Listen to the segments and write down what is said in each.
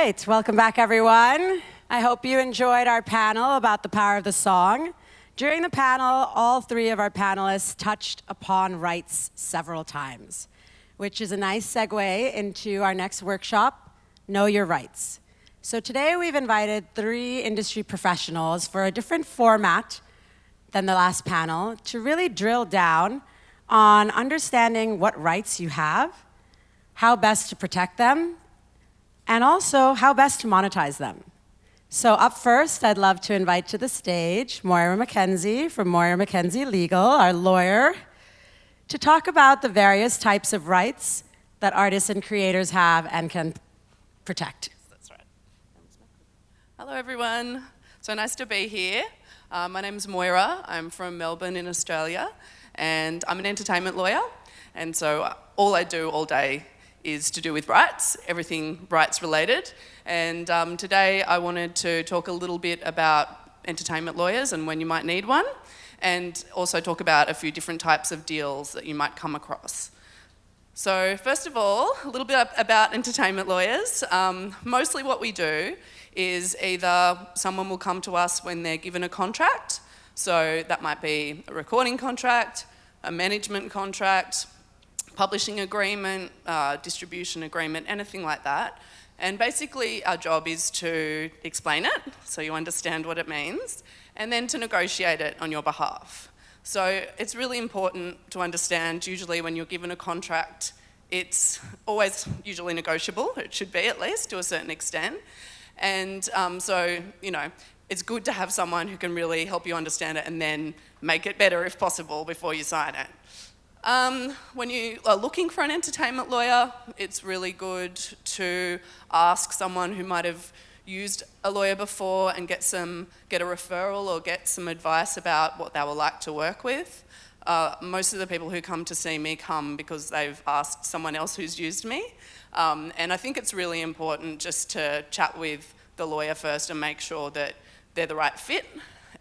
right, welcome back everyone. I hope you enjoyed our panel about the power of the song. During the panel, all three of our panelists touched upon rights several times, which is a nice segue into our next workshop, Know Your Rights. So today we've invited 3 industry professionals for a different format than the last panel to really drill down on understanding what rights you have, how best to protect them, and also how best to monetize them. So up first, I'd love to invite to the stage Moira McKenzie from Moira McKenzie Legal, our lawyer, to talk about the various types of rights that artists and creators have and can protect. That's right. Hello, everyone. So nice to be here. My name's Moira. I'm from Melbourne in Australia, and I'm an entertainment lawyer. And so all I do all day is to do with rights, everything rights related. And today I wanted to talk a little bit about entertainment lawyers and when you might need one, and also talk about a few different types of deals that you might come across. So first of all, a little bit about entertainment lawyers. Mostly what we do is either someone will come to us when they're given a contract, so that might be a recording contract, a management contract, publishing agreement, distribution agreement, anything like that. And basically our job is to explain it, so you understand what it means, and then to negotiate it on your behalf. So it's really important to understand, usually when you're given a contract, it's always usually negotiable, it should be at least to a certain extent. And so, you know, it's good to have someone who can really help you understand it and then make it better if possible before you sign it. When you are looking for an entertainment lawyer, it's really good to ask someone who might have used a lawyer before and get a referral or get some advice about what they would like to work with. Most of the people who come to see me come because they've asked someone else who's used me. And I think it's really important just to chat with the lawyer first and make sure that they're the right fit.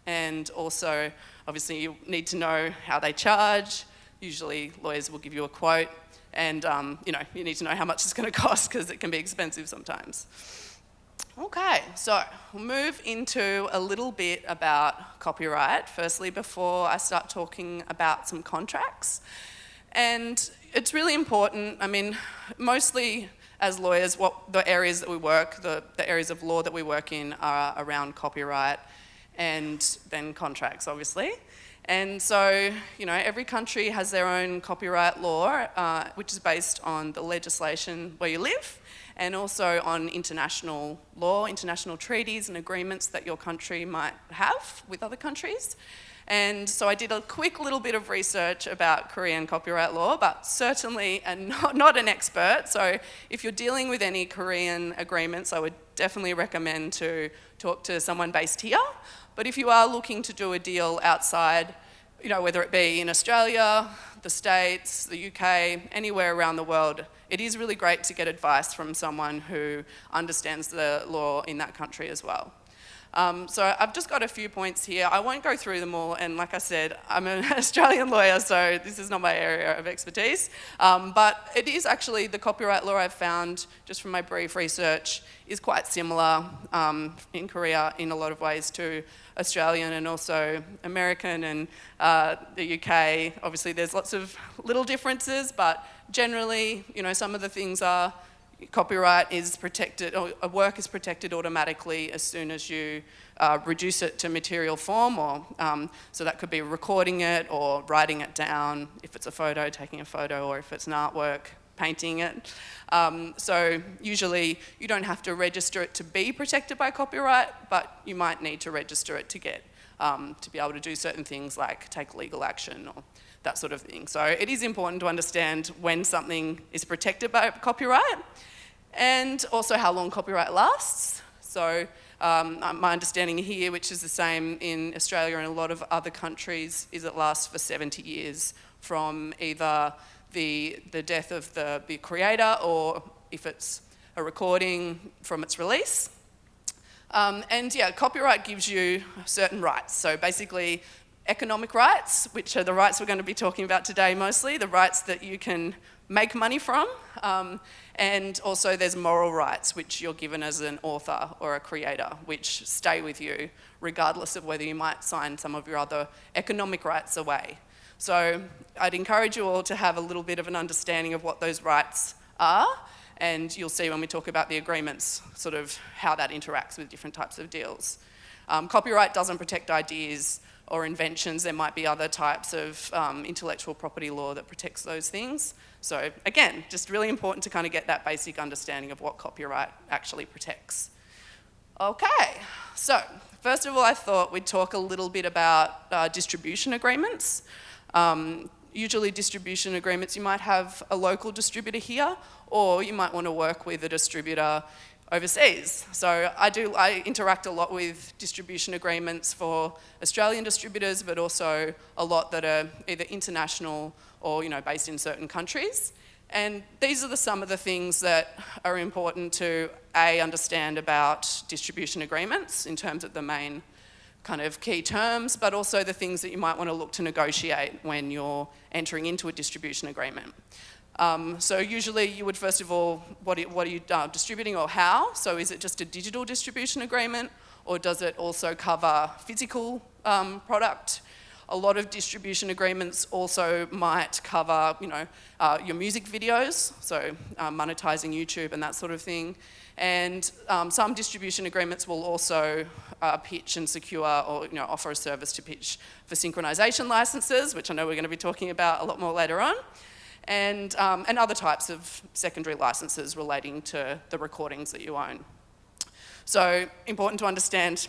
And also, obviously, you need to know how they charge. Usually lawyers will give you a quote, and you know, you need to know how much it's going to cost because it can be expensive sometimes. Okay, so we'll move into a little bit about copyright, firstly, before I start talking about some contracts. And it's really important, I mean, mostly as lawyers, what the areas that we work, the areas of law that we work in are around copyright and then contracts, obviously. And so, you know, every country has their own copyright law, which is based on the legislation where you live, and also on international law, international treaties and agreements that your country might have with other countries. And so I did a quick little bit of research about Korean copyright law, but certainly not an expert. So if you're dealing with any Korean agreements, I would definitely recommend to talk to someone based here. But if you are looking to do a deal outside, you know, whether it be in Australia, the States, the UK, anywhere around the world, it is really great to get advice from someone who understands the law in that country as well. So I've just got a few points here. I won't go through them all, and like I said, I'm an Australian lawyer, so this is not my area of expertise. But it is actually, the copyright law I've found, just from my brief research, is quite similar in Korea in a lot of ways to Australian and also American and the UK. Obviously there's lots of little differences, but generally, you know, some of the things are copyright is protected, or a work is protected automatically as soon as you reduce it to material form, or so that could be recording it or writing it down, if it's a photo, taking a photo, or if it's an artwork, painting it. So usually you don't have to register it to be protected by copyright, but you might need to register it to get to be able to do certain things like take legal action or that sort of thing. So it is important to understand when something is protected by copyright and also how long copyright lasts. So my understanding here, which is the same in Australia and a lot of other countries, is it lasts for 70 years from either the death of the creator, or if it's a recording, from its release. And yeah, copyright gives you certain rights. So basically, economic rights, which are the rights we're going to be talking about today mostly, the rights that you can make money from, and also there's moral rights, which you're given as an author or a creator, which stay with you regardless of whether you might sign some of your other economic rights away. So I'd encourage you all to have a little bit of an understanding of what those rights are, and you'll see when we talk about the agreements, sort of how that interacts with different types of deals. Copyright doesn't protect ideas or inventions. There might be other types of intellectual property law that protects those things. So again, just really important to kind of get that basic understanding of what copyright actually protects. Okay, so first of all, I thought we'd talk a little bit about distribution agreements. Usually distribution agreements, you might have a local distributor here, or you might want to work with a distributor overseas. So I interact a lot with distribution agreements for Australian distributors, but also a lot that are either international or based in certain countries. And these are some of the things that are important to understand about distribution agreements in terms of the main kind of key terms, but also the things that you might want to look to negotiate when you're entering into a distribution agreement. So usually you would first of all, what are you distributing or how? So is it just a digital distribution agreement, or does it also cover physical product? A lot of distribution agreements also might cover, your music videos, so monetizing YouTube and that sort of thing. And some distribution agreements will also pitch and secure or offer a service to pitch for synchronization licenses, which I know we're going to be talking about a lot more later on. And other types of secondary licenses relating to the recordings that you own. So important to understand,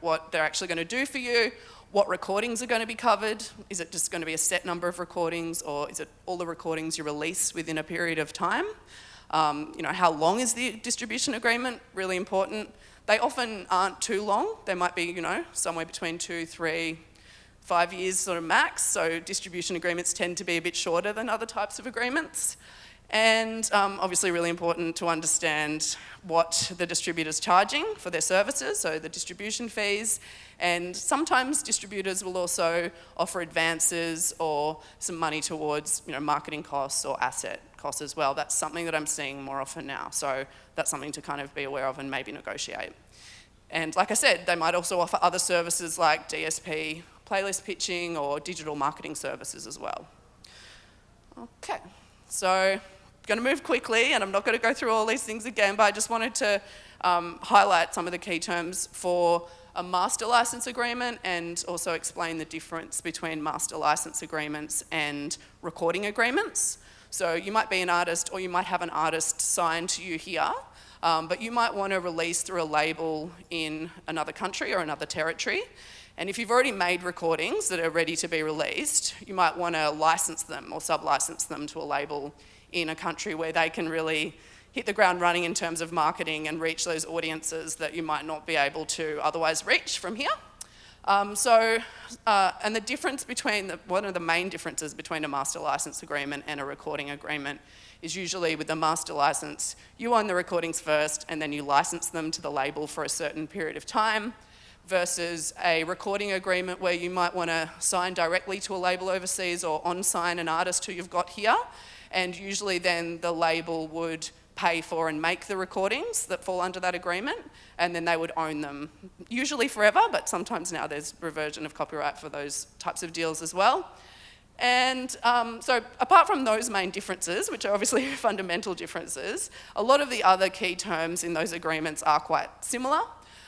what they're actually going to do for you, what recordings are going to be covered. Is it just going to be a set number of recordings, or is it all the recordings you release within a period of time? How long is the distribution agreement? Really important. They often aren't too long. They might be, somewhere between 2, 3, 5 years sort of max, so distribution agreements tend to be a bit shorter than other types of agreements. And obviously really important to understand what the distributor's charging for their services, so the distribution fees. And sometimes distributors will also offer advances or some money towards marketing costs or asset costs as well. That's something that I'm seeing more often now, so that's something to kind of be aware of and maybe negotiate. And like I said, they might also offer other services like DSP, playlist pitching, or digital marketing services as well. Okay, so I'm going to move quickly, and I'm not going to go through all these things again, but I just wanted to highlight some of the key terms for a master license agreement and also explain the difference between master license agreements and recording agreements. So you might be an artist, or you might have an artist signed to you here, but you might want to release through a label in another country or another territory. And if you've already made recordings that are ready to be released, you might want to license them or sub-license them to a label in a country where they can really hit the ground running in terms of marketing and reach those audiences that you might not be able to otherwise reach from here. And the difference between, one of the main differences between a master license agreement and a recording agreement is usually with the master license, you own the recordings first and then you license them to the label for a certain period of time, versus a recording agreement where you might want to sign directly to a label overseas or on-sign an artist who you've got here, and usually then the label would pay for and make the recordings that fall under that agreement, and then they would own them, usually forever, but sometimes now there's reversion of copyright for those types of deals as well. And so apart from those main differences, which are obviously fundamental differences, a lot of the other key terms in those agreements are quite similar.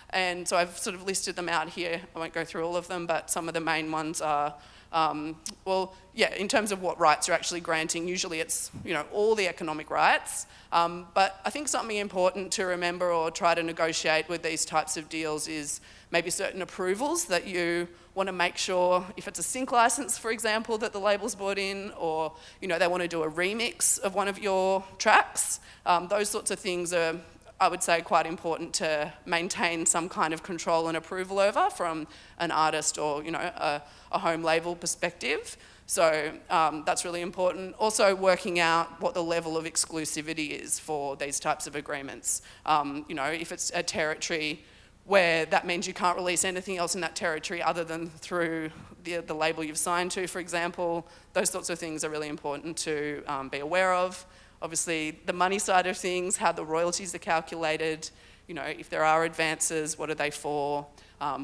And so I've sort of listed them out here. I won't go through all of them, but some of the main ones are, in terms of what rights you're actually granting, usually it's, all the economic rights. But I think something important to remember or try to negotiate with these types of deals is maybe certain approvals that you want to make sure, if it's a sync license, for example, that the label's brought in, or, they want to do a remix of one of your tracks. Those sorts of things are, I would say, quite important to maintain some kind of control and approval over from an artist or, a home label perspective. So that's really important. Also working out what the level of exclusivity is for these types of agreements. If it's a territory where that means you can't release anything else in that territory other than through the label you've signed to, for example. Those sorts of things are really important to be aware of. Obviously, the money side of things, how the royalties are calculated, you know, if there are advances, what are they for?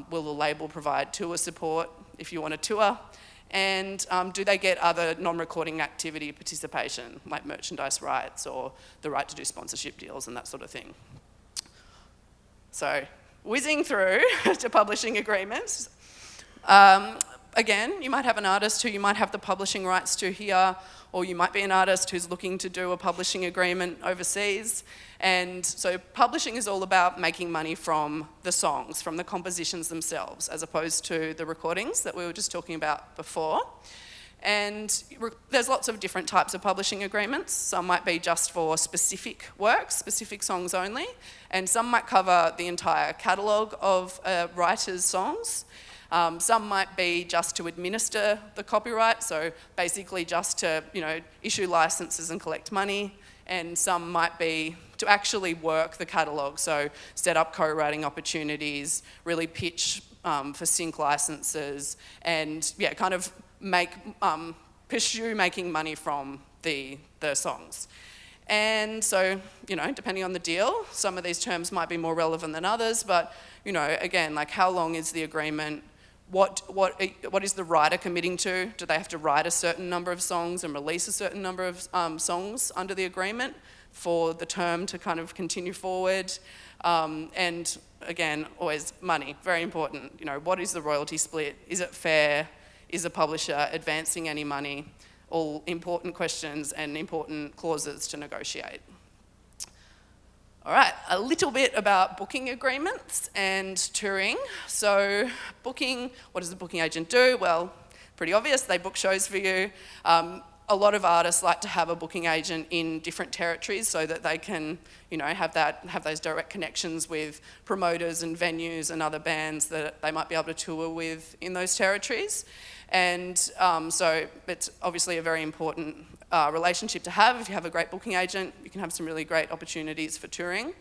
Will the label provide tour support if you want a tour? And do they get other non-recording activity participation, like merchandise rights or the right to do sponsorship deals and that sort of thing? So, whizzing through to publishing agreements. Again, you might have an artist who you might have the publishing rights to here, or you might be an artist who's looking to do a publishing agreement overseas. And so publishing is all about making money from the songs, from the compositions themselves, as opposed to the recordings that we were just talking about before. And there's lots of different types of publishing agreements. Some might be just for specific works, specific songs only, and some might cover the entire catalogue of a writer's songs. Some might be just to administer the copyright, so basically just to, you know, issue licenses and collect money. And some might be to actually work the catalogue, so set up co-writing opportunities, really pitch for sync licenses, and yeah, kind of pursue making money from the songs. And so, you know, depending on the deal, some of these terms might be more relevant than others, but, you know, again, like how long is the agreement? What is the writer committing to? Do they have to write a certain number of songs and release a certain number of songs under the agreement for the term to kind of continue forward? And again, always money, very important. You know, what is the royalty split? Is it fair? Is a publisher advancing any money? All important questions and important clauses to negotiate. All right, a little bit about booking agreements and touring. So booking, what does the booking agent do? Well, pretty obvious, they book shows for you. A lot of artists like to have a booking agent in different territories so that they can, you know, have those direct connections with promoters and venues and other bands that they might be able to tour with in those territories. And so it's obviously a very important relationship to have. If you have a great booking agent, you can have some really great opportunities for touring.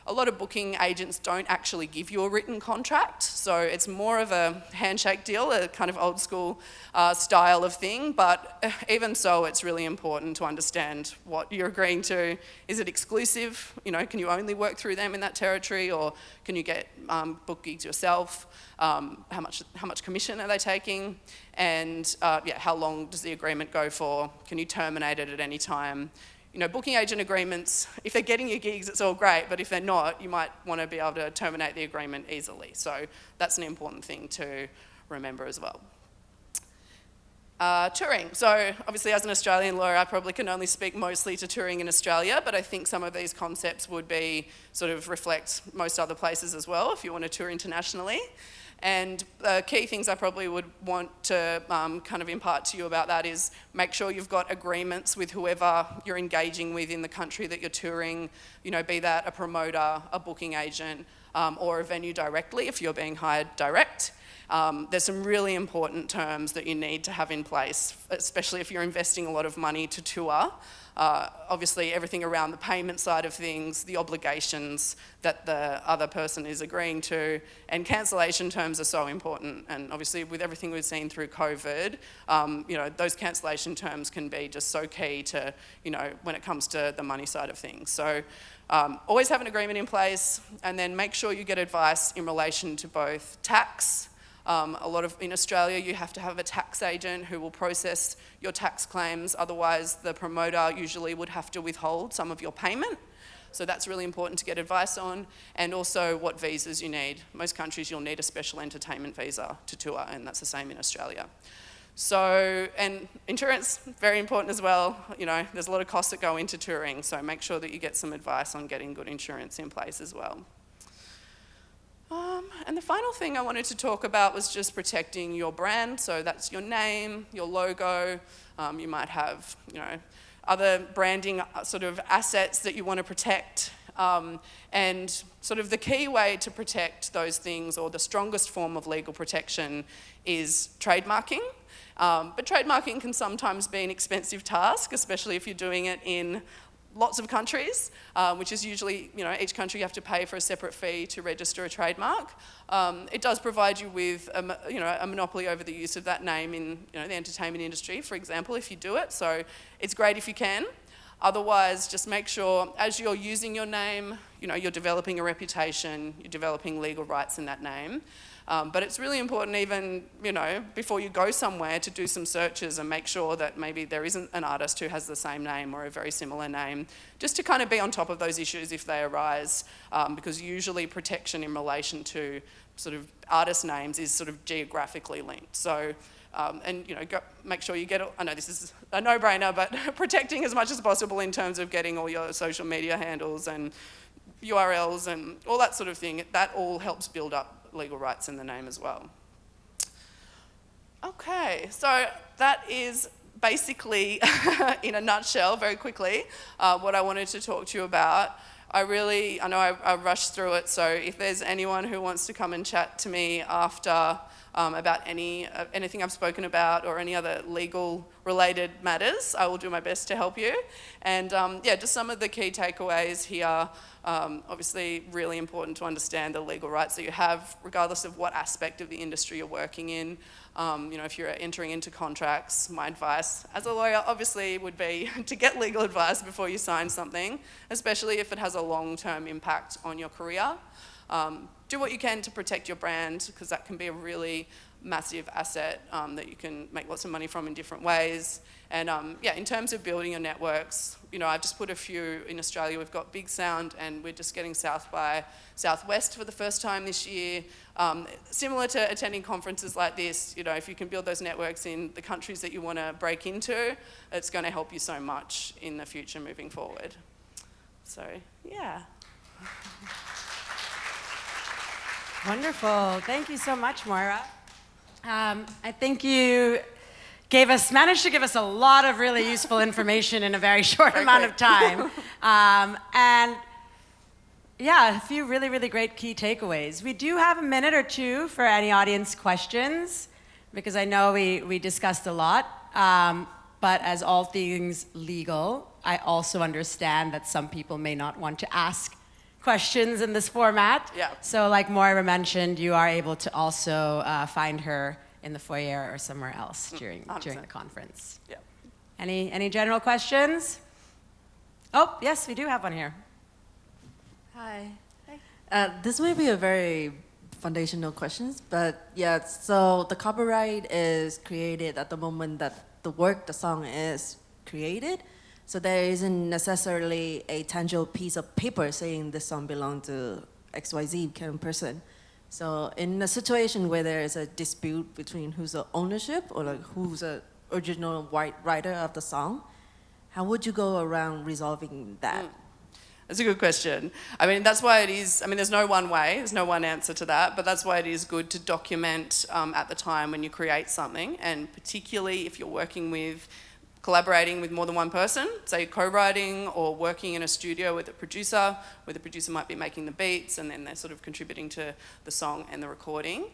A lot of booking agents don't actually give you a written contract, so it's more of a handshake deal, a kind of old school style of thing, but even so, it's really important to understand what you're agreeing to. Is it exclusive? You know, can you only work through them in that territory, or can you get book gigs yourself? How much commission are they taking? And yeah, how long does the agreement go for? Can you terminate it at any time? You know, booking agent agreements, if they're getting you gigs, it's all great, but if they're not, you might want to be able to terminate the agreement easily. So that's an important thing to remember as well. Touring. So obviously as an Australian lawyer, I probably can only speak mostly to touring in Australia, but I think some of these concepts would be sort of reflect most other places as well if you want to tour internationally. And the key things I probably would want to kind of impart to you about that is make sure you've got agreements with whoever you're engaging with in the country that you're touring, you know, be that a promoter, a booking agent, or a venue directly if you're being hired direct. There's some really important terms that you need to have in place, especially if you're investing a lot of money to tour. Obviously everything around the payment side of things, the obligations that the other person is agreeing to, and cancellation terms are so important. And obviously with everything we've seen through COVID, you know, those cancellation terms can be just so key to, you know, when it comes to the money side of things. So always have an agreement in place, and then make sure you get advice in relation to both tax. In Australia, you have to have a tax agent who will process your tax claims, otherwise the promoter usually would have to withhold some of your payment. So that's really important to get advice on, and also what visas you need. Most countries you'll need a special entertainment visa to tour, and that's the same in Australia. So, and insurance, very important as well. You know, there's a lot of costs that go into touring, so make sure that you get some advice on getting good insurance in place as well. And the final thing I wanted to talk about was just protecting your brand. So that's your name, your logo. You might have, you know, other branding sort of assets that you want to protect. And sort of the key way to protect those things, or the strongest form of legal protection, is trademarking. But trademarking can sometimes be an expensive task, especially if you're doing it in lots of countries, which is usually, each country you have to pay for a separate fee to register a trademark. It does provide you with a monopoly over the use of that name in the entertainment industry, for example, if you do it. So it's great if you can. Otherwise, just make sure as you're using your name, you're developing a reputation, you're developing legal rights in that name. But it's really important even, before you go somewhere to do some searches and make sure that maybe there isn't an artist who has the same name or a very similar name, just to kind of be on top of those issues if they arise, because usually protection in relation to sort of artist names is sort of geographically linked. So, make sure you get, I know this is a no-brainer, but protecting as much as possible in terms of getting all your social media handles and URLs and all that sort of thing, that all helps build up legal rights in the name as well. Okay, so that is basically, in a nutshell, very quickly, what I wanted to talk to you about. I know I rushed through it, so if there's anyone who wants to come and chat to me after about anything I've spoken about or any other legal related matters, I will do my best to help you. And just some of the key takeaways here. Obviously really important to understand the legal rights that you have regardless of what aspect of the industry you're working in. If you're entering into contracts, my advice as a lawyer obviously would be to get legal advice before you sign something, especially if it has a long-term impact on your career. Do what you can to protect your brand, because that can be a really massive asset that you can make lots of money from in different ways. And in terms of building your networks, I've just put a few in Australia. We've got Big Sound, and we're just getting South by Southwest for the first time this year. Similar to attending conferences like this, if you can build those networks in the countries that you want to break into, it's going to help you so much in the future moving forward. So, yeah. Wonderful. Thank you so much, Moira. I think you managed to give us a lot of really useful information in a very short amount of time. And yeah, a few really, really great key takeaways. We do have a minute or two for any audience questions, because I know we discussed a lot. But as all things legal, I also understand that some people may not want to ask questions in this format. Yeah. So like Moira mentioned, you are able to also find her in the foyer or somewhere else during the conference. Yeah. Any general questions? Oh, yes, we do have one here. Hi. This may be a very foundational question, but yeah, so the copyright is created at the moment that the song is created. So there isn't necessarily a tangible piece of paper saying this song belongs to XYZ kind of person. So in a situation where there is a dispute between who's the ownership or like who's the original writer of the song, how would you go around resolving that? That's a good question. That's why it is, there's no one way, there's no one answer to that, but that's why it is good to document at the time when you create something, and particularly if you're collaborating with more than one person, say co-writing or working in a studio with a producer, where the producer might be making the beats and then they're sort of contributing to the song and the recording.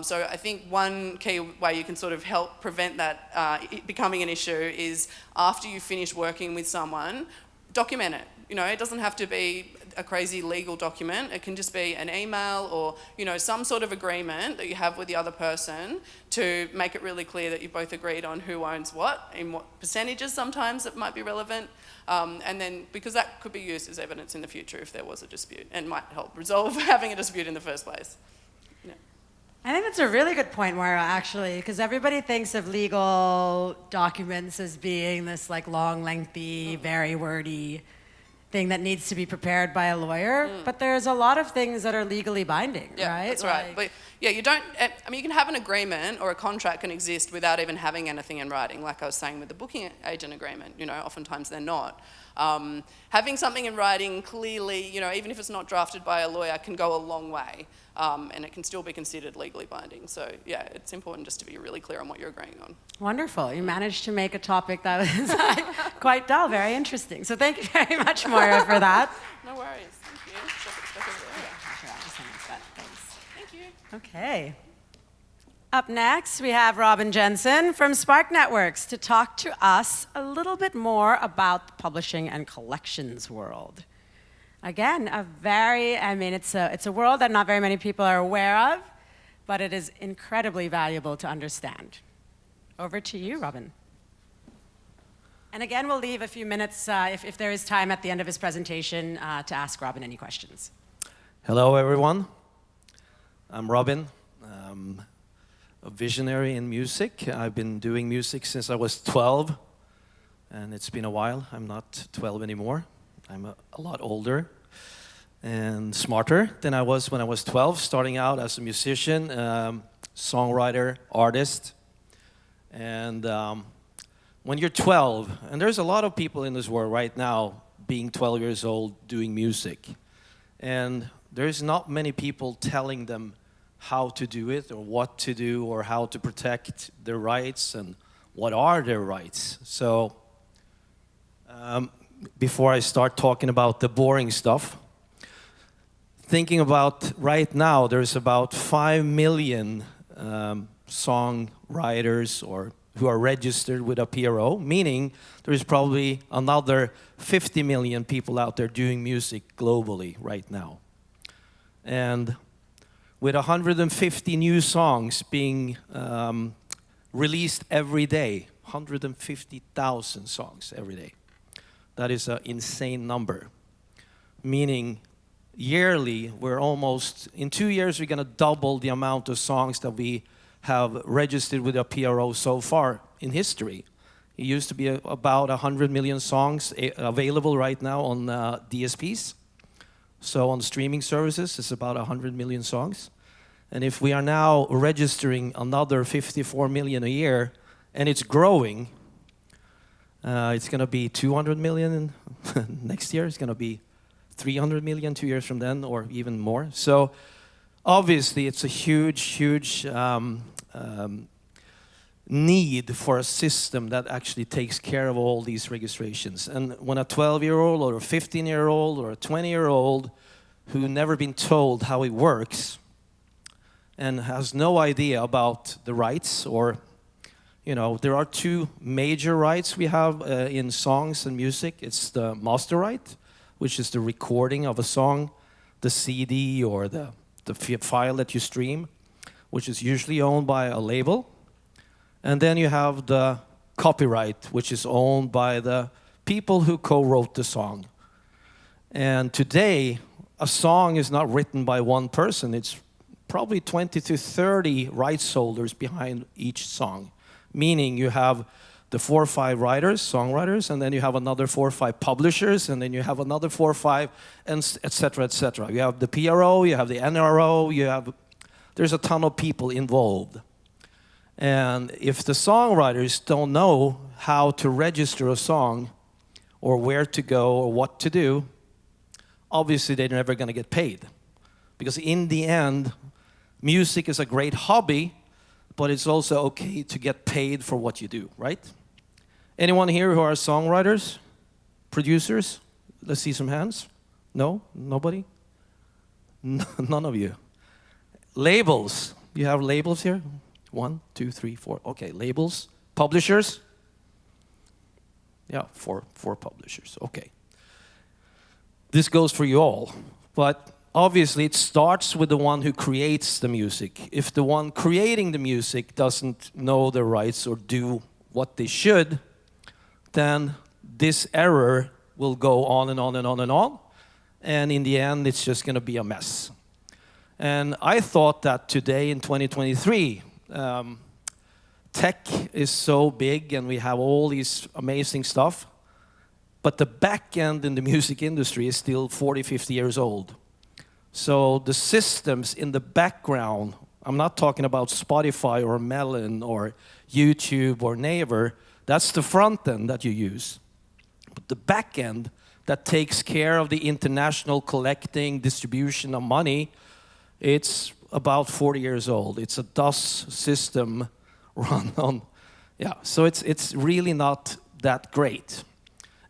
So I think one key way you can sort of help prevent that it becoming an issue is after you finish working with someone, document it. It doesn't have to be a crazy legal document. It can just be an email or, some sort of agreement that you have with the other person to make it really clear that you both agreed on who owns what, in what percentages sometimes it might be relevant. And then, because that could be used as evidence in the future if there was a dispute and might help resolve having a dispute in the first place. Yeah. I think that's a really good point, Moira, actually, because everybody thinks of legal documents as being this like long, lengthy, very wordy thing that needs to be prepared by a lawyer, but there's a lot of things that are legally binding, right? That's right. But yeah, you can have an agreement or a contract can exist without even having anything in writing, like I was saying with the booking agent agreement, oftentimes they're not. Having something in writing clearly, even if it's not drafted by a lawyer, can go a long way, and it can still be considered legally binding. So yeah, it's important just to be really clear on what you're agreeing on. Wonderful. You managed to make a topic that was quite dull, very interesting. So thank you very much, Moira, for that. No worries. Thank you. Sure, I'll just hand this back. Thanks. Thank you. Okay. Up next, we have Robin Jenssen from Spark Networks to talk to us a little bit more about the publishing and collections world. Again, it's a world that not very many people are aware of, but it is incredibly valuable to understand. Over to you, Robin. And again, we'll leave a few minutes, if there is time at the end of his presentation, to ask Robin any questions. Hello, everyone. I'm Robin. A visionary in music. I've been doing music since I was 12, and it's been a while. I'm not 12 anymore. I'm a lot older and smarter than I was when I was 12, starting out as a musician, songwriter, artist. And when you're 12, and there's a lot of people in this world right now being 12 years old doing music, and there's not many people telling them how to do it or what to do or how to protect their rights and what are their rights. So before I start talking about the boring stuff, thinking about right now, there's about 5 million songwriters or who are registered with a PRO, meaning there's probably another 50 million people out there doing music globally right now. And with 150 new songs being released every day, 150,000 songs every day. That is an insane number. Meaning, yearly, in 2 years, we're going to double the amount of songs that we have registered with a PRO so far in history. It used to be about 100 million songs available right now on DSPs. So on streaming services, it's about 100 million songs. And if we are now registering another 54 million a year, and it's growing, it's going to be 200 million next year. It's going to be 300 million 2 years from then, or even more. So obviously, it's a huge need for a system that actually takes care of all these registrations. And when a 12-year-old or a 15-year-old or a 20-year-old who never been told how it works and has no idea about the rights, or, there are two major rights we have in songs and music. It's the master right, which is the recording of a song, the CD or the file that you stream, which is usually owned by a label. And then you have the copyright, which is owned by the people who co-wrote the song. And today, a song is not written by one person. It's probably 20 to 30 rights holders behind each song. Meaning you have the 4 or 5 writers, songwriters, and then you have another 4 or 5 publishers, and then you have another 4 or 5, and et cetera, et cetera. You have the PRO, you have the NRO, there's a ton of people involved. And if the songwriters don't know how to register a song, or where to go, or what to do, obviously they're never going to get paid. Because in the end, music is a great hobby, but it's also okay to get paid for what you do, right? Anyone here who are songwriters, producers? Let's see some hands. No? Nobody? None of you. Labels. You have labels here? 1, 2, 3, 4. Okay, labels. Publishers? Yeah, four publishers. Okay. This goes for you all, but obviously it starts with the one who creates the music. If the one creating the music doesn't know their rights or do what they should, then this error will go on and on and on and on. And in the end, it's just going to be a mess. And I thought that today in 2023, tech is so big and we have all these amazing stuff, but the back end in the music industry is still 40, 50 years old. So the systems in the background, I'm not talking about Spotify or Melon or YouTube or Naver, that's the front end that you use. But the back end that takes care of the international collecting, distribution of money, it's about 40 years old. It's a DOS system run on, so it's really not that great.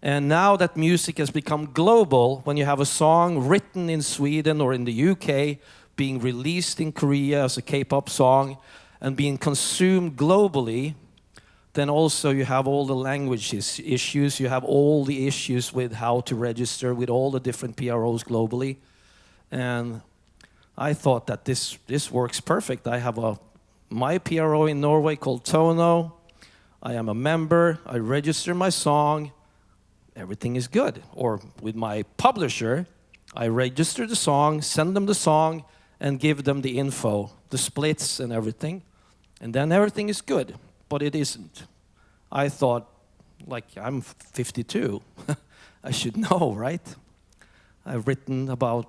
And now that music has become global, when you have a song written in Sweden or in the UK, being released in Korea as a K-pop song, and being consumed globally, then also you have all the language issues, you have all the issues with how to register with all the different PROs globally. And I thought that this works perfect. I have my PRO in Norway called Tono. I am a member, I register my song, everything is good. Or with my publisher, I register the song, send them the song, and give them the info, the splits and everything. And then everything is good, but it isn't. I thought, like, I'm 52. I should know, right? I've written about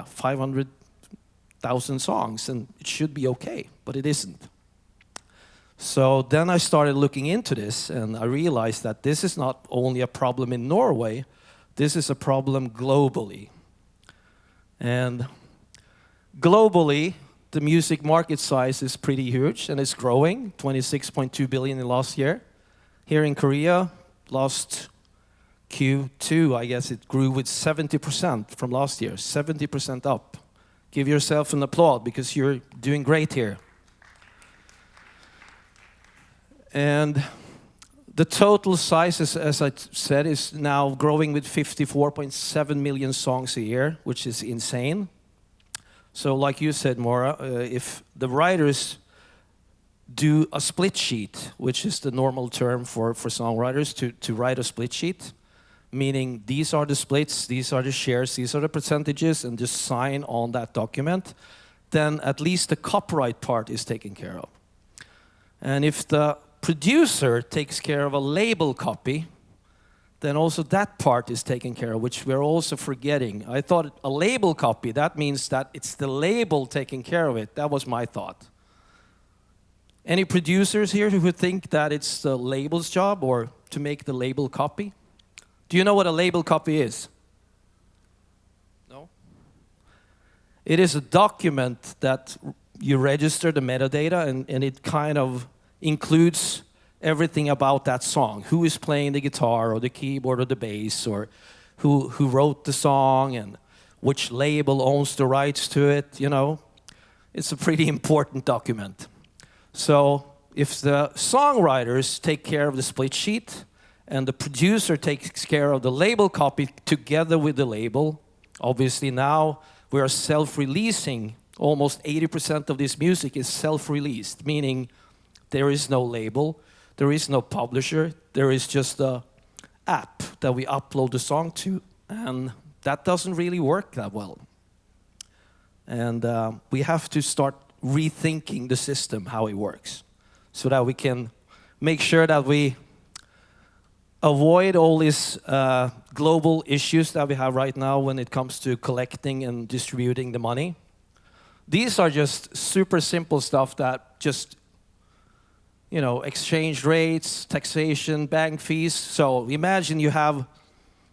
500,000 songs, and it should be okay, but it isn't. So then I started looking into this, and I realized that this is not only a problem in Norway, this is a problem globally. And globally, the music market size is pretty huge, and it's growing, 26.2 billion in last year. Here in Korea, last Q2, I guess it grew with 70% from last year, 70% up. Give yourself an applause, because you're doing great here. And the total size, as I said, is now growing with 54.7 million songs a year, which is insane. So like you said, Moira, if the writers do a split sheet, which is the normal term for songwriters to write a split sheet, meaning these are the splits, these are the shares, these are the percentages, and just sign on that document, then at least the copyright part is taken care of. And if the producer takes care of a label copy, then also that part is taken care of, which we're also forgetting. I thought a label copy, that means that it's the label taking care of it. That was my thought. Any producers here who would think that it's the label's job or to make the label copy? Do you know what a label copy is? No? It is a document that you register the metadata, and it kind of includes everything about that song. Who is playing the guitar or the keyboard or the bass, or who wrote the song, and which label owns the rights to it, you know. It's a pretty important document. So if the songwriters take care of the split sheet and the producer takes care of the label copy together with the label, obviously now we are self-releasing. Almost 80% of this music is self-released, meaning there is no label, there is no publisher, there is just an app that we upload the song to, and that doesn't really work that well. And we have to start rethinking the system, how it works, so that we can make sure that we avoid all these global issues that we have right now when it comes to collecting and distributing the money. These are just super simple stuff that just, you know, exchange rates, taxation, bank fees. So imagine you have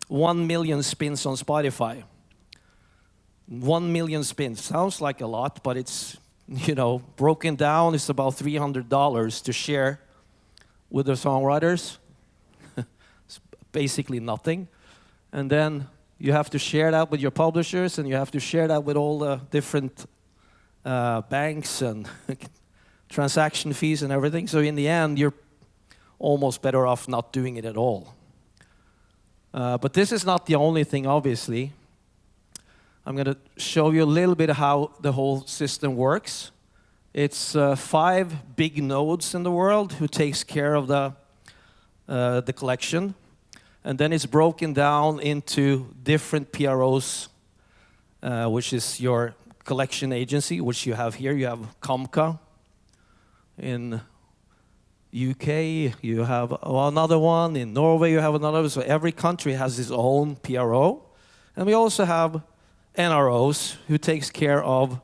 1 million spins on Spotify. 1 million spins sounds like a lot, but it's, you know, broken down, it's about $300 to share with the songwriters. It's basically nothing. And then you have to share that with your publishers, and you have to share that with all the different banks and transaction fees and everything. So in the end, you're almost better off not doing it at all. But this is not the only thing, obviously. I'm going to show you a little bit how the whole system works. It's 5 big nodes in the world who takes care of the collection. And then it's broken down into different PROs, which is your collection agency, which you have here. You have Comca. In UK, you have another one. In Norway, you have another. So every country has its own PRO. And we also have NROs who takes care of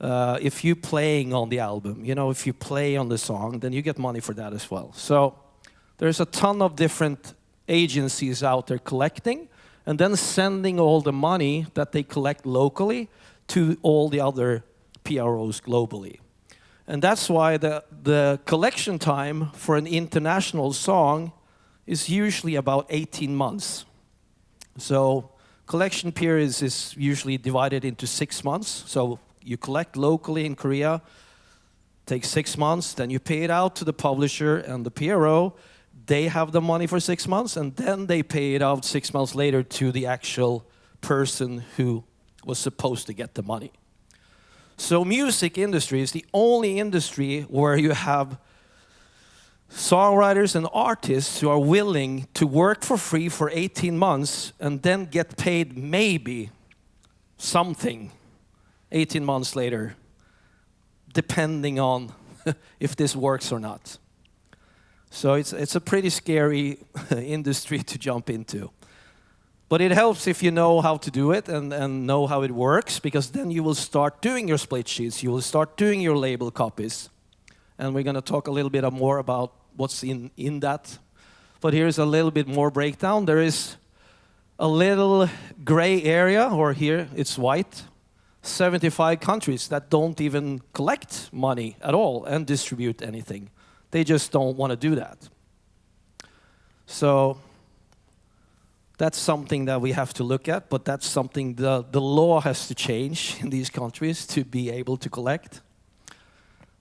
if you're playing on the album. You know, if you play on the song, then you get money for that as well. So there's a ton of different agencies out there collecting and then sending all the money that they collect locally to all the other PROs globally. And that's why the collection time for an international song is usually about 18 months. So collection periods is usually divided into 6 months. So you collect locally in Korea, Takes 6 months, then you pay it out to the publisher and the PRO. They have the money for 6 months, and then they pay it out 6 months later to the actual person who was supposed to get the money. So music industry is the only industry where you have songwriters and artists who are willing to work for free for 18 months and then get paid maybe something 18 months later, depending on if this works or not. So it's a pretty scary industry to jump into. But it helps if you know how to do it and know how it works, because then you will start doing your split sheets, you will start doing your label copies. And we're going to talk a little bit more about what's in that. But here's a little bit more breakdown. There is a little gray area, or here it's white. 75 countries that don't even collect money at all and distribute anything. They just don't want to do that. So that's something that we have to look at, but that's something the law has to change in these countries to be able to collect.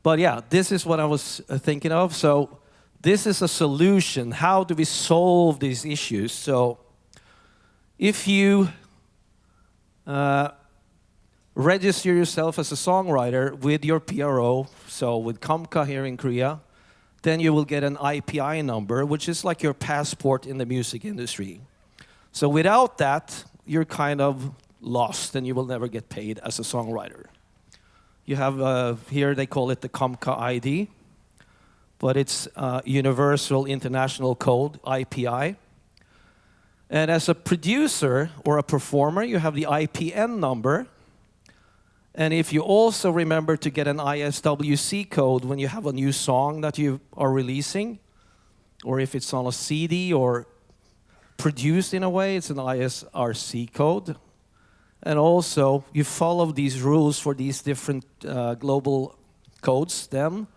But yeah, this is what I was thinking of. So this is a solution. How do we solve these issues? So if you register yourself as a songwriter with your PRO, so with Kamka here in Korea, then you will get an IPI number, which is like your passport in the music industry. So without that, you're kind of lost and you will never get paid as a songwriter. You have, here they call it the Kamka ID, but it's Universal International Code, IPI. And as a producer or a performer, you have the IPN number. And if you also remember to get an ISWC code when you have a new song that you are releasing, or if it's on a CD or produced in a way, it's an ISRC code. And also, you follow these rules for these different global codes, then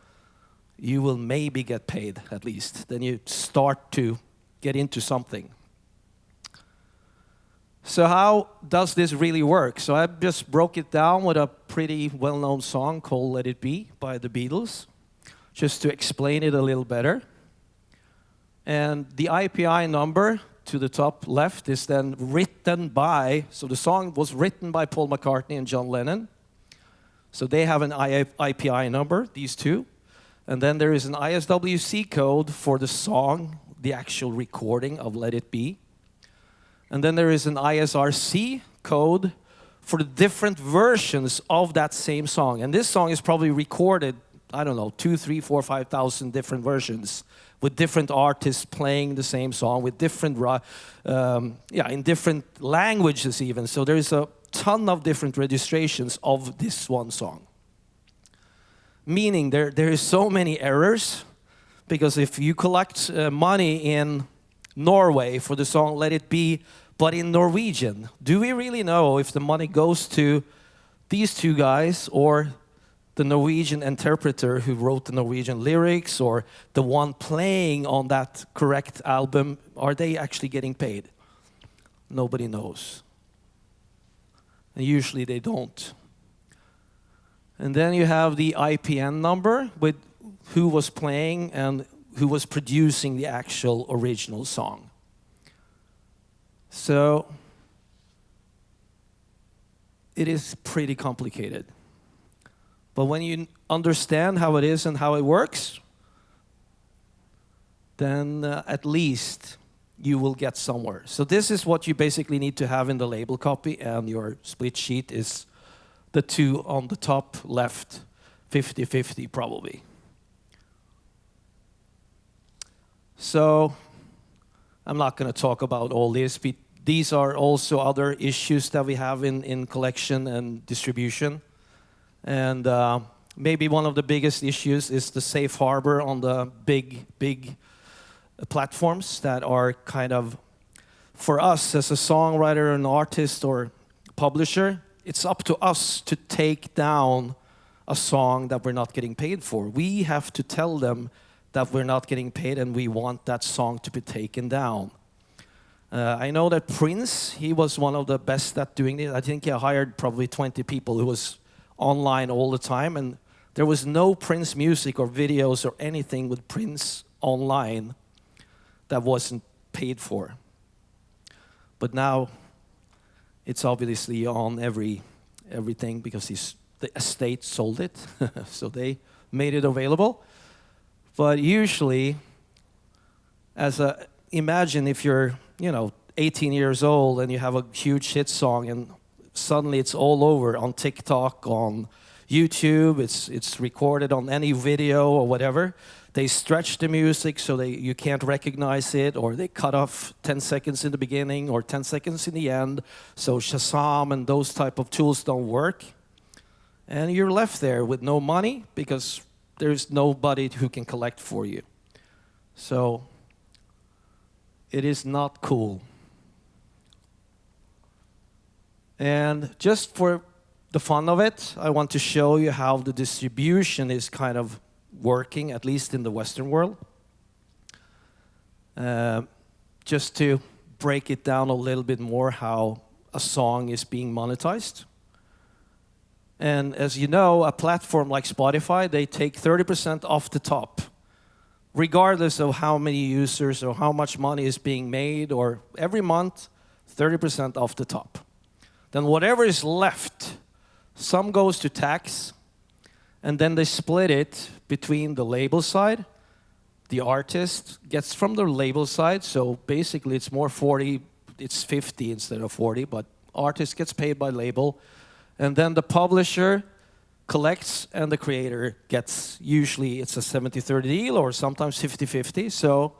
you will maybe get paid at least. Then you start to get into something. So how does this really work? So I just broke it down with a pretty well-known song called Let It Be by the Beatles, just to explain it a little better. And the IPI number to the top left is then written by, so the song was written by Paul McCartney and John Lennon. So they have an IPI number, these two. And then there is an ISWC code for the song, the actual recording of Let It Be. And then there is an ISRC code for the different versions of that same song. And this song is probably recorded, I don't know, 2, 3, 4, 5,000 different versions with different artists playing the same song with different, in different languages even. So there is a ton of different registrations of this one song. Meaning there is so many errors, because if you collect money in Norway for the song Let It Be, but in Norwegian, do we really know if the money goes to these two guys or the Norwegian interpreter who wrote the Norwegian lyrics, or the one playing on that correct album? Are they actually getting paid? Nobody knows. And usually they don't. And then you have the IPN number with who was playing and who was producing the actual original song. So it is pretty complicated. But when you understand how it is and how it works, then at least you will get somewhere. So this is what you basically need to have in the label copy, and your split sheet is the two on the top left, 50-50 probably. So I'm not going to talk about all this. These are also other issues that we have in collection and distribution. And maybe one of the biggest issues is the safe harbor on the big platforms that are kind of, for us as a songwriter, an artist, or publisher, it's up to us to take down a song that we're not getting paid for. We have to tell them that we're not getting paid and we want that song to be taken down. I know that Prince, he was one of the best at doing it. I think he hired probably 20 people who was online all the time, and There was no Prince music or videos or anything with Prince online that wasn't paid for. But now it's obviously on everything because the estate sold it, so they made it available. But usually, imagine if you're 18 years old and you have a huge hit song and suddenly it's all over on TikTok, on YouTube, it's recorded on any video or whatever. They stretch the music so you can't recognize it, or they cut off 10 seconds in the beginning or 10 seconds in the end, so Shazam and those type of tools don't work. And you're left there with no money because there's nobody who can collect for you. So it is not cool. And just for the fun of it, I want to show you how the distribution is kind of working, at least in the Western world. Just to break it down a little bit more, how a song is being monetized. And as you know, a platform like Spotify, they take 30% off the top, regardless of how many users or how much money is being made, or every month, 30% off the top. Then whatever is left, some goes to tax, and then they split it between the label side. The artist gets from the label side, so basically it's more 40, it's 50 instead of 40, but artist gets paid by label. And then the publisher collects and the creator gets, usually it's a 70-30 deal or sometimes 50-50. So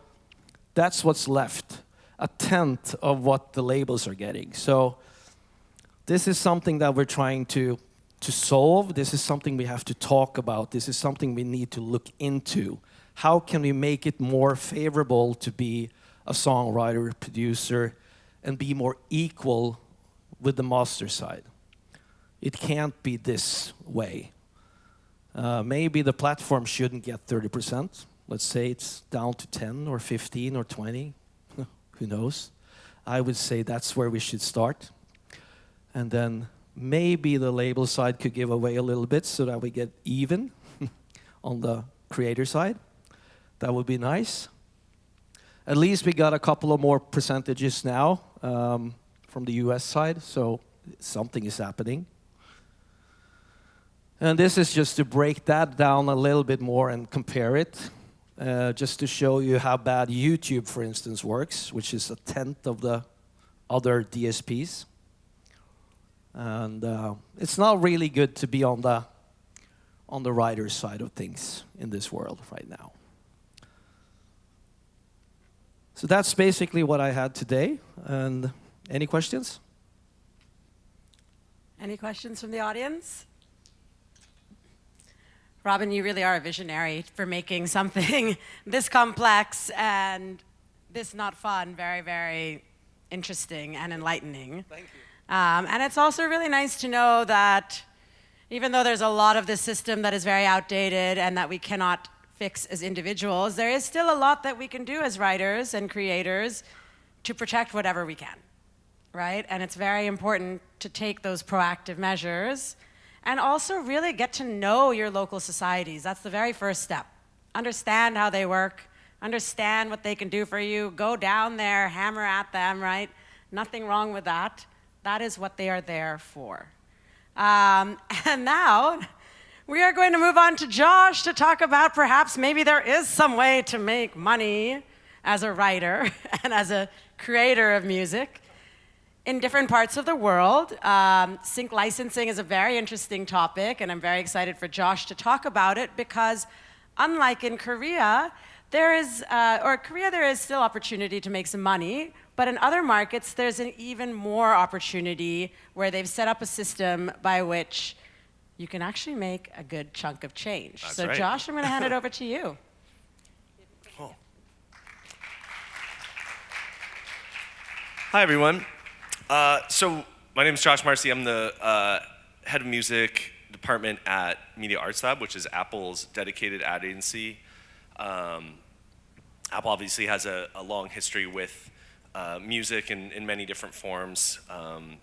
that's what's left, a tenth of what the labels are getting. So this is something that we're trying to solve. This is something we have to talk about. This is something we need to look into. How can we make it more favorable to be a songwriter, producer, and be more equal with the master side? It can't be this way. Maybe the platform shouldn't get 30%. Let's say it's down to 10 or 15 or 20. Who knows? I would say that's where we should start. And then maybe the label side could give away a little bit so that we get even on the creator side. That would be nice. At least we got a couple of more percentages now from the US side, so something is happening. And this is just to break that down a little bit more and compare it, just to show you how bad YouTube, for instance, works, which is a tenth of the other DSPs. And it's not really good to be on the writer's side of things in this world right now. So that's basically what I had today. And any questions? Any questions from the audience? Robin, you really are a visionary for making something this complex and this not fun very, very interesting and enlightening. Thank you. And it's also really nice to know that even though there's a lot of this system that is very outdated and that we cannot fix as individuals, there is still a lot that we can do as writers and creators to protect whatever we can, right? And it's very important to take those proactive measures and also really get to know your local societies. That's the very first step. Understand how they work, understand what they can do for you, go down there, hammer at them, right? Nothing wrong with that. That is what they are there for. And now, we are going to move on to Josh to talk about perhaps maybe there is some way to make money as a writer and as a creator of music in different parts of the world. Sync licensing is a very interesting topic, and I'm very excited for Josh to talk about it because unlike in Korea, there is still opportunity to make some money, but in other markets, there's an even more opportunity where they've set up a system by which you can actually make a good chunk of change. That's so right. Josh, I'm gonna hand it over to you. Oh. Hi, everyone. So my name is Josh Marcy. I'm the head of music department at Media Arts Lab, which is Apple's dedicated ad agency. Apple obviously has a long history with music in many different forms, from